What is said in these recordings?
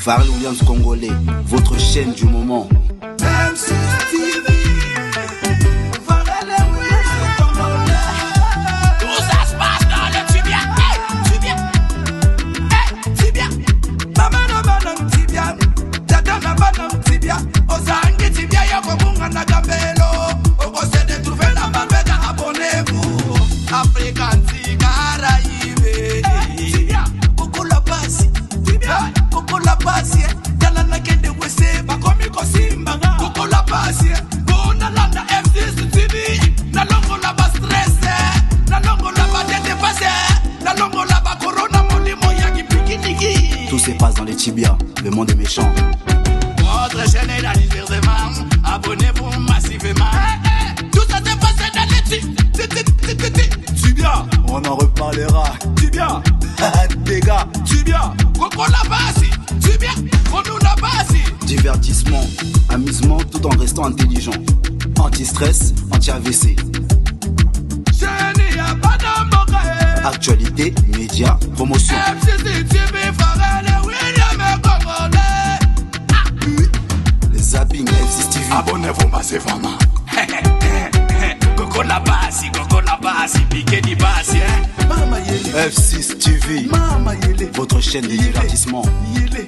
Pharrell Williams congolais, votre chaîne du moment. M6 TV, Pharrell Williams congolais. Tout ça se passe dans le Tibia. Tibia. Tibia. Mama na banam Tibia. Dada na banam Tibia. Ozangi Tibia yako munga na gambelo. Okose de trouver na babega, abonnez-vous. African Caraïbe. Tibia. Coco la base. Tibia. Coco la base. Yala na kende wese. Bakomi kosimba. Coco la base. Bona landa M6 TV. Na longo la ba stress. Na longo la ba dépassé. Na longo la ba corona molimo yaki pikiniki. Tout se passe dans les tibias, le monde est méchant. Votre chaîne est la diversement. Abonnez-vous massivement. Tout ça s'est passé dans les Tibia. On en reparlera. Tibia. Dégâts. Tibia. Coco la base. Tibia. Coco la base. Divertissement, amusement tout en restant intelligent. Anti-stress, anti-AVC. Chérie, y'a pas d'amore. Actualité, médias, promotion. M6 TV, Pharrell Williams congolais. Les zappings, M6 TV. Abonnez-vous massivement. Coco la base, piqué di base. Mama yele. F6 TV, Mama yele. votre chaîne de divertissement, Yele.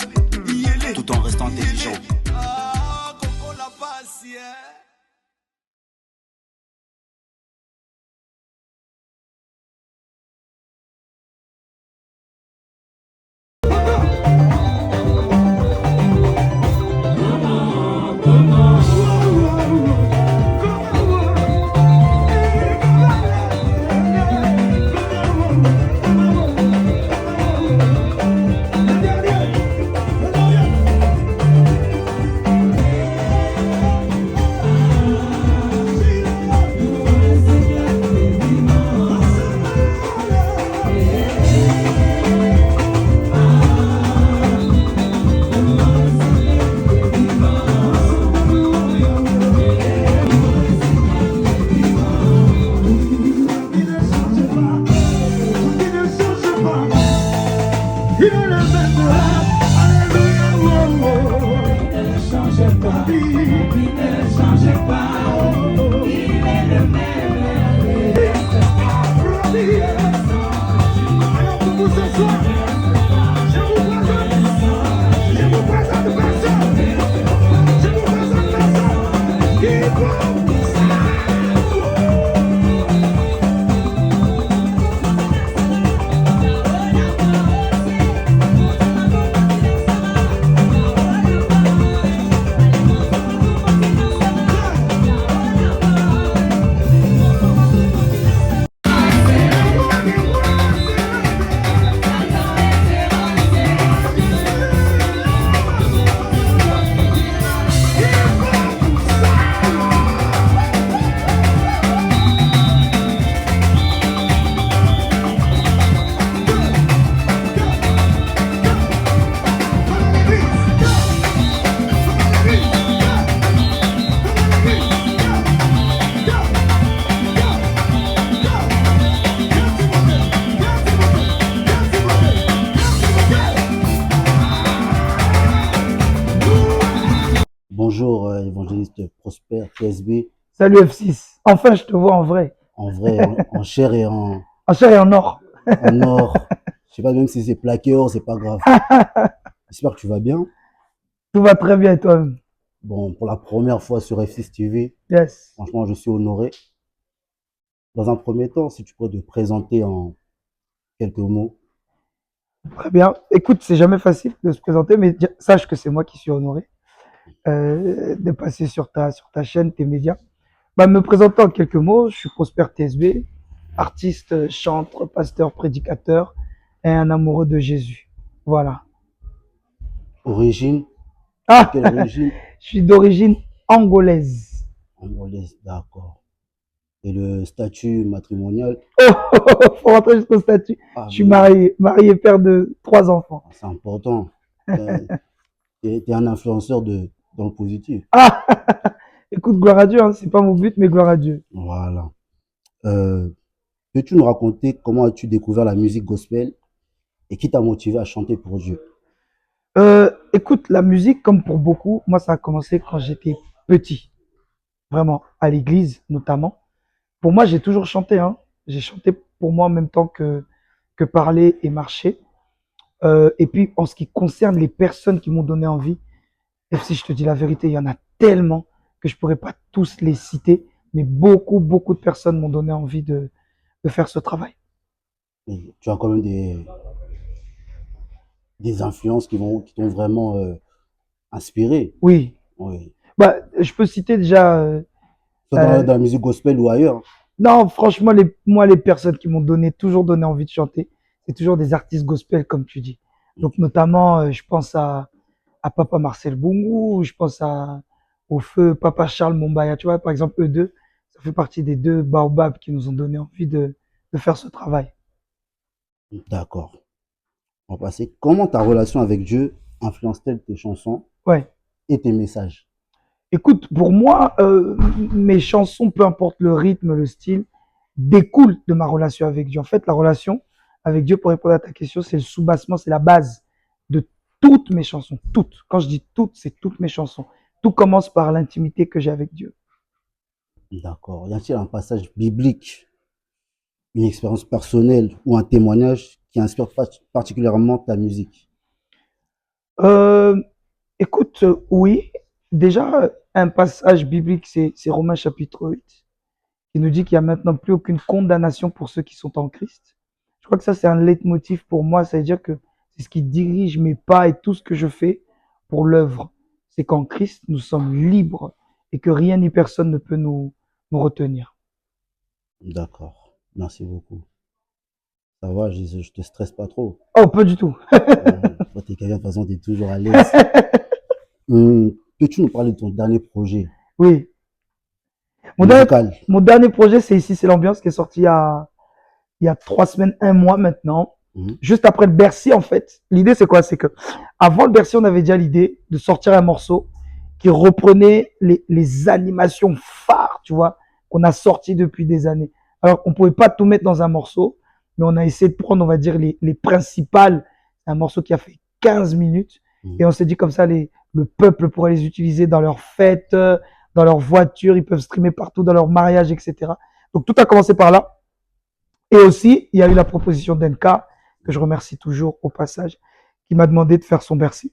Yele. tout en restant intelligent. Ah, Coco la base. Bonjour, évangéliste Prosper, TSB. Salut F6, enfin je te vois en vrai. En vrai, en chair et en chair et en or. En or. Je sais pas même si c'est plaqué or, c'est pas grave. J'espère que tu vas bien. Tout va très bien et toi-même? Bon, pour la première fois sur F6 TV, yes. Franchement, je suis honoré. Dans un premier temps, si tu pourrais te présenter en quelques mots. Très bien. Écoute, c'est jamais facile de se présenter, mais sache que c'est moi qui suis honoré de passer sur ta chaîne, tes médias. Me présenter en quelques mots, je suis Prosper TSB, artiste, chanteur, pasteur, prédicateur et un amoureux de Jésus. Voilà. Origine? Quelle origine? Je suis d'origine angolaise. Angolaise, d'accord. Et le statut matrimonial? Faut rentrer jusqu'au statut. Je suis marié, père de 3 enfants. C'est important. T'es un influenceur dans le positif. Écoute, gloire à Dieu, hein, c'est pas mon but, mais gloire à Dieu. Voilà. Peux-tu nous raconter comment as-tu découvert la musique gospel et qui t'a motivé à chanter pour Dieu? Écoute, la musique, comme pour beaucoup, moi, ça a commencé quand j'étais petit, vraiment, à l'église notamment. Pour moi, j'ai toujours chanté, hein. J'ai chanté pour moi en même temps que parler et marcher. Et puis, en ce qui concerne les personnes qui m'ont donné envie, et si je te dis la vérité, il y en a tellement que je pourrais pas tous les citer, mais beaucoup, beaucoup de personnes m'ont donné envie de faire ce travail. Et tu as quand même des influences qui t'ont vraiment inspiré. Oui, Oui. bah, je peux citer déjà. Soit Euh, dans la musique gospel ou ailleurs. non, franchement, moi, les personnes qui m'ont toujours donné envie de chanter, c'est toujours des artistes gospel, comme tu dis. Donc, Ok. notamment, je pense à Papa Marcel Bungu, je pense au feu Papa Charles Mombaya, tu vois, par exemple, eux deux, ça fait partie des deux baobabs qui nous ont donné envie de faire ce travail. D'accord. On va passer. Comment ta relation avec Dieu influence-t-elle tes chansons Ouais. et tes messages? Écoute, pour moi, mes chansons, peu importe le rythme, le style, découlent de ma relation avec Dieu. En fait, la relation avec Dieu, pour répondre à ta question, c'est le soubassement, c'est la base de toutes mes chansons. Toutes. Quand je dis toutes, c'est toutes mes chansons. Tout commence par l'intimité que j'ai avec Dieu. D'accord. Y a-t-il un passage biblique, une expérience personnelle ou un témoignage qui inspire particulièrement ta musique? Euh, Écoute, oui, déjà, un passage biblique, c'est Romains chapitre 8, qui nous dit qu'il n'y a maintenant plus aucune condamnation pour ceux qui sont en Christ. Je crois que ça, c'est un leitmotiv pour moi, ça veut dire que c'est ce qui dirige mes pas et tout ce que je fais pour l'œuvre. C'est qu'en Christ, nous sommes libres et que rien ni personne ne peut nous retenir. D'accord. Merci beaucoup. Ça va, je te stresse pas trop. Oh, pas du tout. Toi, t'es quelqu'un, de toute façon, t'es toujours à l'aise. Peux-tu nous parler de ton dernier projet Oui. Mon dernier, musical? mon dernier projet, c'est Ici, c'est l'ambiance qui est sorti il y a 3 semaines, un mois maintenant, Mhm. juste après le Bercy en fait. L'idée c'est quoi? C'est que avant le Bercy, on avait déjà l'idée de sortir un morceau qui reprenait les animations phares, tu vois, qu'on a sorti depuis des années. Alors on pouvait pas tout mettre dans un morceau, mais on a essayé de prendre, on va dire, les principales. Un morceau qui a fait 15 minutes Mhm. et on s'est dit comme ça, le peuple pourrait les utiliser dans leurs fêtes, dans leurs voitures, ils peuvent streamer partout, dans leur mariage, etc. Donc tout a commencé par là. Et aussi, il y a eu la proposition d'Enka, que je remercie toujours au passage, qui m'a demandé de faire son Bercy.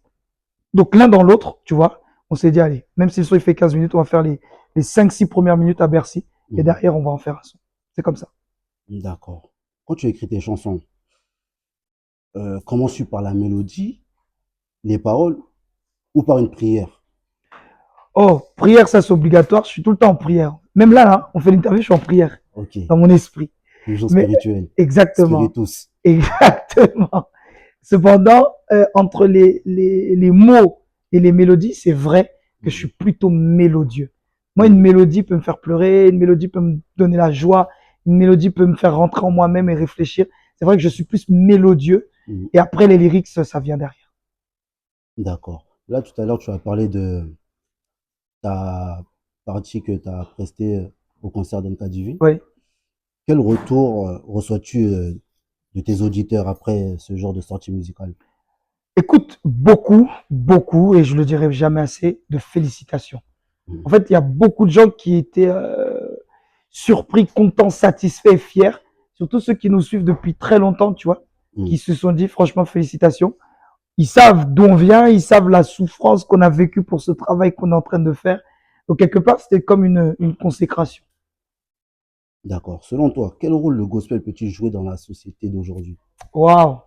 Donc l'un dans l'autre, tu vois, on s'est dit, allez, même si le son il fait 15 minutes, on va faire les 5-6 premières minutes à Bercy, et Mhm. derrière, on va en faire un son. C'est comme ça. D'accord. Quand tu écris tes chansons, commences-tu par la mélodie, les paroles ou par une prière? Oh, prière, ça c'est obligatoire, je suis tout le temps en prière. Même là, là, on fait l'interview, je suis en prière, Ok. dans mon esprit. Toujours Mais spirituel. exactement, Spiritus. exactement. Cependant, entre les mots et les mélodies, c'est vrai que je suis Mhm. plutôt mélodieux. Moi, une Mhm. mélodie peut me faire pleurer, une mélodie peut me donner la joie, une mélodie peut me faire rentrer en moi-même et réfléchir. C'est vrai que je suis plus mélodieux. Mhm. Et après, les lyrics, ça vient derrière. D'accord. Là, tout à l'heure, tu as parlé de ta partie que tu as prestée au concert d'NKDV. Oui. Quel retour reçois-tu de tes auditeurs après ce genre de sortie musicale? Écoute, beaucoup, beaucoup, et je le dirai jamais assez, de félicitations. Mhm. En fait, il y a beaucoup de gens qui étaient surpris, contents, satisfaits, fiers. Surtout ceux qui nous suivent depuis très longtemps, tu vois, qui Mhm. se sont dit franchement félicitations. Ils savent d'où on vient, ils savent la souffrance qu'on a vécue pour ce travail qu'on est en train de faire. Donc quelque part, c'était comme une consécration. D'accord. Selon toi, quel rôle le gospel peut-il jouer dans la société d'aujourd'hui? Waouh,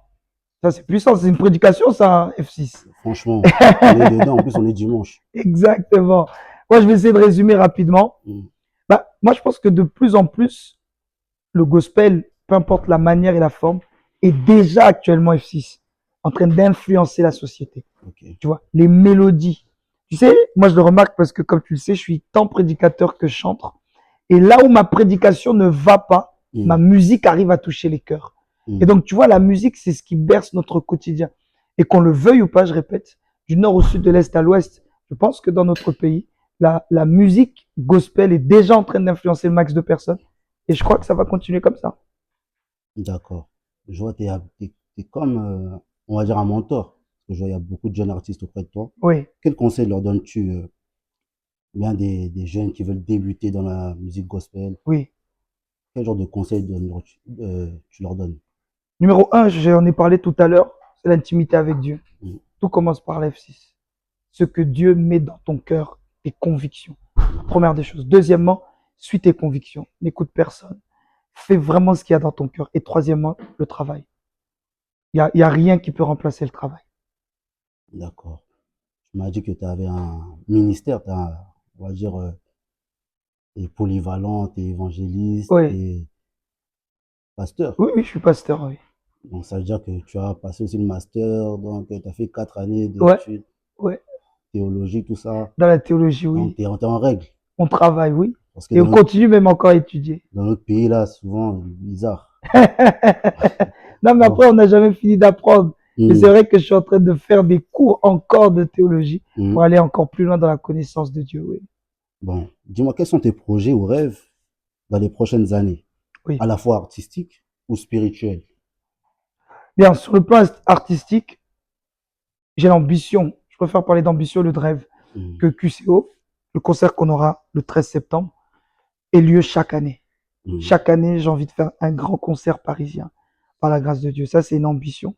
ça c'est puissant, c'est une prédication ça, hein, F6. Franchement, on est dedans. En plus, on est dimanche. Exactement. Moi, je vais essayer de résumer rapidement. Mhm. Bah, moi, je pense que de plus en plus, le gospel, peu importe la manière et la forme, est déjà actuellement F6, en train d'influencer la société. Ok. Tu vois, les mélodies. Tu sais, moi je le remarque parce que comme tu le sais, je suis tant prédicateur que chantre. Et là où ma prédication ne va pas, ma Mhm. musique arrive à toucher les cœurs. Et Mhm. donc, tu vois, la musique, c'est ce qui berce notre quotidien. Et qu'on le veuille ou pas, je répète, du nord au sud, de l'est à l'ouest, je pense que dans notre pays, la musique gospel est déjà en train d'influencer le max de personnes. Et je crois que ça va continuer comme ça. D'accord. Je vois, t'es comme, on va dire, un mentor. Parce que je vois, il y a beaucoup de jeunes artistes auprès de toi. Oui, Quel conseil leur donnes-tu, bien des jeunes qui veulent débuter dans la musique gospel? oui. Quel genre de conseils tu leur donnes? Numéro un, j'en ai parlé tout à l'heure, c'est l'intimité avec Dieu. Mm, Tout commence par l'F6. Ce que Dieu met dans ton cœur, tes convictions. Première des choses. Deuxièmement, suis tes convictions. N'écoute personne. Fais vraiment ce qu'il y a dans ton cœur. Et troisièmement, le travail. Il y a rien qui peut remplacer le travail. d'accord. Tu m'as dit que tu avais un ministère, on va dire, t'es polyvalent, t'es évangéliste, Oui, t'es pasteur. oui, oui, je suis pasteur, oui. Donc ça veut dire que tu as passé aussi le master, donc tu as fait 4 années Ouais, d'études, ouais. théologie, tout ça. Dans la théologie, Donc oui. tu es en règle. On travaille, oui. Parce que Et on continue même encore à étudier. dans notre pays, là, souvent, bizarre. Non, mais Bon. après, on n'a jamais fini d'apprendre. Et c'est Hmm, vrai que je suis en train de faire des cours encore de théologie hmm. pour aller encore plus loin dans la connaissance de Dieu, oui. Bon, dis-moi, quels sont tes projets ou rêves dans les prochaines années, Oui. à la fois artistiques ou spirituels? Bien, sur le plan artistique, j'ai l'ambition, je préfère parler d'ambition au lieu de rêve, Hmm, que QCO, le concert qu'on aura le 13 septembre, ait lieu chaque année. hmm. Chaque année, j'ai envie de faire un grand concert parisien, par la grâce de Dieu. Ça, c'est une ambition.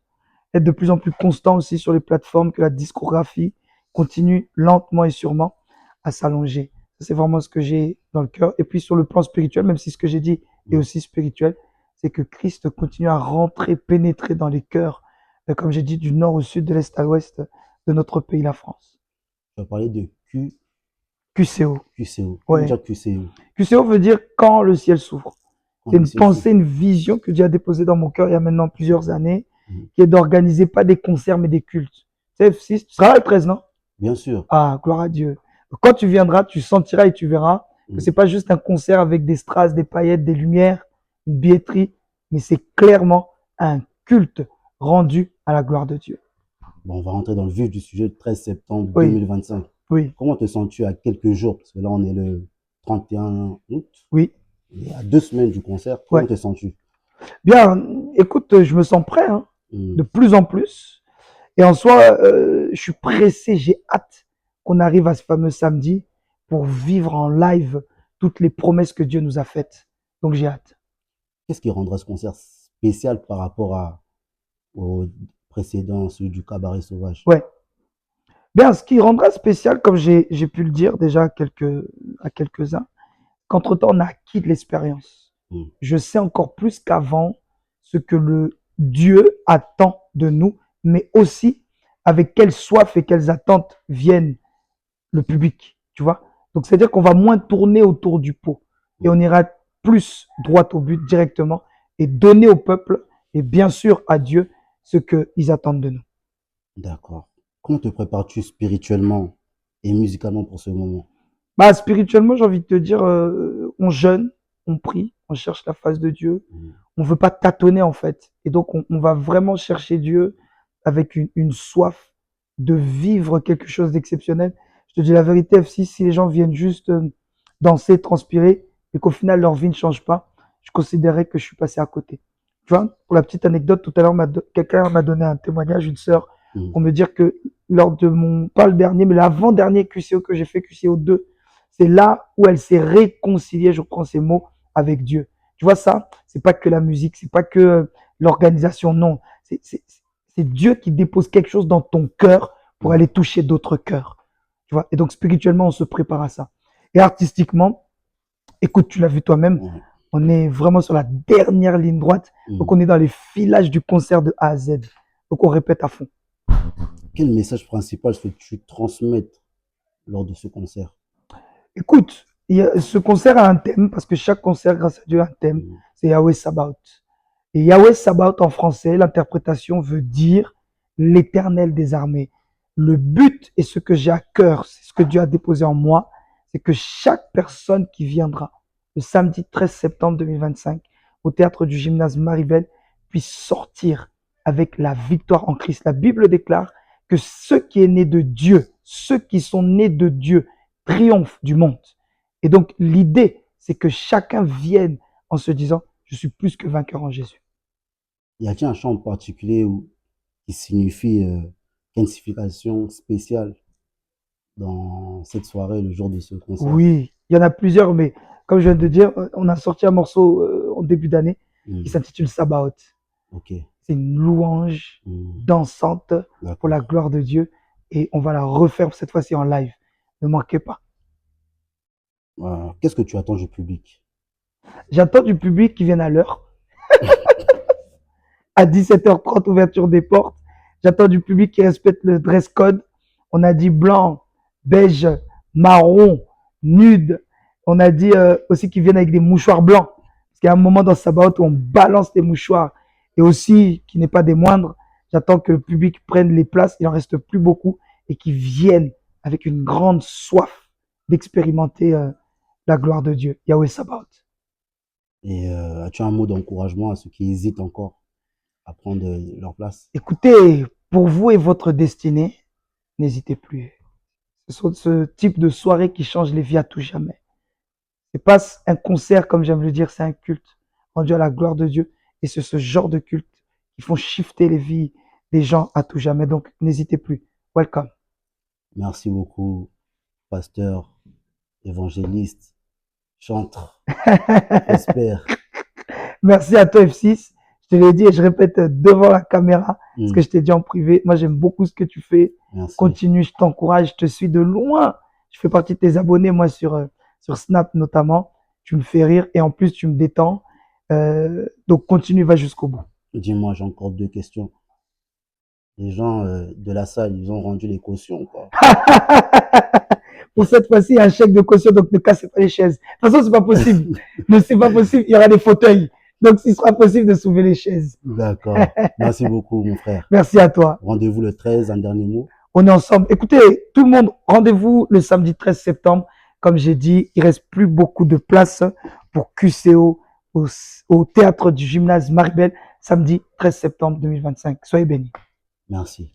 Être de plus en plus constant aussi sur les plateformes, que la discographie continue lentement et sûrement à s'allonger. Ça, c'est vraiment ce que j'ai dans le cœur. Et puis sur le plan spirituel, même si ce que j'ai dit est aussi spirituel, c'est que Christ continue à rentrer, pénétrer dans les cœurs, comme j'ai dit, du nord au sud, de l'est à l'ouest de notre pays, la France. Tu as parlé de QCO. QCO. Que veut Ouais. dire QCO? QCO veut dire quand le ciel s'ouvre. Quand C'est le une ciel s'ouvre. pensée, une vision que Dieu a déposée dans mon cœur il y a maintenant plusieurs années, Hmm. qui est d'organiser pas des concerts mais des cultes. Tu sais, F6, tu seras là le 13, non? Bien sûr. Ah, gloire à Dieu. Quand tu viendras, tu sentiras et tu verras que Hmm. c'est pas juste un concert avec des strass, des paillettes, des lumières, une billetterie, mais c'est clairement un culte rendu à la gloire de Dieu. Bon, on va rentrer dans le vif du sujet le 13 septembre Oui, 2025. oui, Comment te sens-tu à quelques jours? Parce que là, on est le 31 août, oui, et à 2 semaines du concert. Comment ouais. te sens-tu? Bien, écoute, je me sens prêt, hein, Hmm, de plus en plus. Et en soi, je suis pressé, j'ai hâte qu'on arrive à ce fameux samedi pour vivre en live toutes les promesses que Dieu nous a faites. Donc j'ai hâte. Qu'est-ce qui rendra ce concert spécial par rapport au précédent, celui du Cabaret Sauvage? Ouais. Bien, ce qui rendra spécial, comme j'ai pu le dire déjà à quelques-uns, qu'entre-temps, on a acquis de l'expérience. Hmm, Je sais encore plus qu'avant ce que le Dieu attend de nous, mais aussi avec quelle soif et quelles attentes viennent le public, tu vois. Donc, c'est-à-dire qu'on va moins tourner autour du pot et on hmm. ira plus droit au but directement et donner au peuple et bien sûr à Dieu ce qu'ils attendent de nous. D'accord. Comment te prépares-tu spirituellement et musicalement pour ce moment? Bah, spirituellement, j'ai envie de te dire, on jeûne, on prie, on cherche la face de Dieu. Hmm, On veut pas tâtonner en fait. Et donc, on va vraiment chercher Dieu avec une soif de vivre quelque chose d'exceptionnel. Je te dis la vérité, F6, si les gens viennent juste danser, transpirer, et qu'au final leur vie ne change pas, je considérerais que je suis passé à côté. Tu vois, pour la petite anecdote, tout à l'heure, quelqu'un m'a donné un témoignage, une sœur, hmm. pour me dire que lors de mon, pas le dernier, mais l'avant-dernier QCO que j'ai fait, QCO 2, c'est là où elle s'est réconciliée, je prends ces mots, avec Dieu. Tu vois ça, c'est pas que la musique, c'est pas que l'organisation, non. C'est Dieu qui dépose quelque chose dans ton cœur pour Hmm, aller toucher d'autres cœurs. Tu vois, et donc spirituellement, on se prépare à ça. Et artistiquement, écoute, tu l'as vu toi-même, ouais, on est vraiment sur la dernière ligne droite. hmm. Donc on est dans les filages du concert de A à Z. Donc on répète à fond. Quel message principal souhaites-tu transmettre lors de ce concert? Écoute, ce concert a un thème, parce que chaque concert, grâce à Dieu, a un thème. Hmm, C'est Yahweh Sabaoth. Et Yahweh Sabaoth en français, l'interprétation veut dire l'éternel des armées. Le but et ce que j'ai à cœur, c'est ce que Dieu a déposé en moi, c'est que chaque personne qui viendra le samedi 13 septembre 2025 au théâtre du gymnase Maribel puisse sortir avec la victoire en Christ. La Bible déclare que ceux qui est né de Dieu, ceux qui sont nés de Dieu, triomphent du monde. Et donc l'idée, c'est que chacun vienne en se disant, je suis plus que vainqueur en Jésus. Y a-t-il un chant en particulier qui signifie qualification spéciale dans cette soirée, le jour de ce concert? Oui, il y en a plusieurs, mais comme je viens de dire, on a sorti un morceau en début d'année qui s'intitule Sabaoth. Ok. C'est une louange dansante pour la gloire de Dieu et on va la refaire cette fois-ci en live. Ne manquez pas. Qu'est-ce que tu attends du public? J'attends du public qui vienne à l'heure. À 17h30, ouverture des portes. J'attends du public qui respecte le dress code. On a dit blanc, beige, marron, nude. On a dit aussi qu'ils viennent avec des mouchoirs blancs. Parce qu'il y a un moment dans Sabaoth où on balance des mouchoirs. Et aussi, qui n'est pas des moindres, j'attends que le public prenne les places. Il n'en reste plus beaucoup. Et qu'ils viennent avec une grande soif d'expérimenter la gloire de Dieu. Yahweh Sabaoth. Et as-tu un mot d'encouragement à ceux qui hésitent encore à prendre leur place? Écoutez, pour vous et votre destinée, n'hésitez plus. Ce sont ce type de soirées qui changent les vies à tout jamais. C'est pas un concert, comme j'aime le dire, c'est un culte rendu à la gloire de Dieu. Et c'est ce genre de culte qui font shifter les vies des gens à tout jamais. Donc, n'hésitez plus. Welcome. Merci beaucoup, pasteur, évangéliste, chantre, espère. Merci à toi, F6. Je te l'ai dit et je répète devant la caméra ce que je t'ai dit en privé. Moi, j'aime beaucoup ce que tu fais. Merci. Continue, je t'encourage, je te suis de loin. Je fais partie de tes abonnés, moi, sur Snap notamment. Tu me fais rire et en plus, tu me détends. Donc, continue, va jusqu'au bout. Dis-moi, j'ai encore 2 questions. Les gens de la salle, ils ont rendu les cautions, quoi. Pour cette fois-ci, il y a un chèque de caution, donc ne cassez pas les chaises. De toute façon, c'est pas possible. Ne, c'est pas possible, il y aura des fauteuils. Donc, il sera possible de soulever les chaises. D'accord. Merci beaucoup, mon frère. Merci à toi. Rendez-vous le 13, un dernier mot. On est ensemble. Écoutez, tout le monde, rendez-vous le samedi 13 septembre. Comme j'ai dit, il reste plus beaucoup de place pour QCO au théâtre du gymnase Maribel, samedi 13 septembre 2025. Soyez bénis. Merci.